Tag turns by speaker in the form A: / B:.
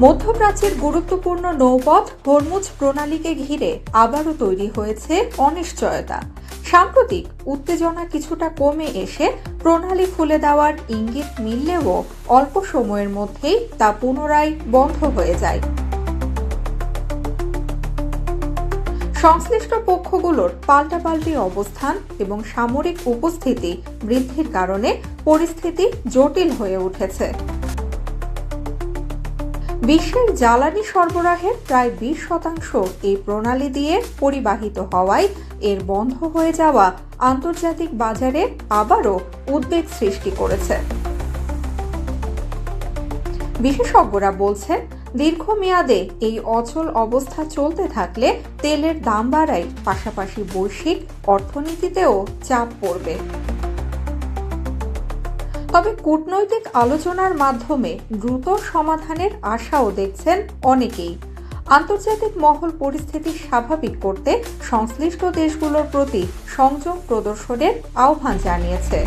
A: মধ্যপ্রাচ্যের গুরুত্বপূর্ণ নৌপথ হরমুজ প্রণালীকে ঘিরে আবারও তৈরি হয়েছে অনিশ্চয়তা। সাম্প্রতিক উত্তেজনা কিছুটা কমে এসে প্রণালী খুলে দেওয়ার ইঙ্গিত মিললেও অল্প সময়ের মধ্যেই তা পুনরায় বন্ধ হয়ে যায়। সংশ্লিষ্ট পক্ষগুলোর পাল্টাপাল্টি অবস্থান এবং সামরিক উপস্থিতি বৃদ্ধির কারণে পরিস্থিতি জটিল হয়ে উঠেছে। বিশ্বের জ্বালানি সরবরাহের প্রায় 20% এই প্রণালী দিয়ে পরিবাহিত হওয়ায় এর বন্ধ হয়ে যাওয়া আন্তর্জাতিক বাজারে আবারও উদ্বেগ সৃষ্টি করেছে। বিশেষজ্ঞরা বলছেন, দীর্ঘমেয়াদে এই অচল অবস্থা চলতে থাকলে তেলের দাম বাড়ায়, পাশাপাশি বৈশ্বিক অর্থনীতিতেও চাপ পড়বে। তবে কূটনৈতিক আলোচনার মাধ্যমে দ্রুত সমাধানের আশাও দেখছেন অনেকেই। আন্তর্জাতিক মহল পরিস্থিতি স্বাভাবিক করতে সংশ্লিষ্ট দেশগুলোর প্রতি সংযম প্রদর্শনের আহ্বান জানিয়েছে।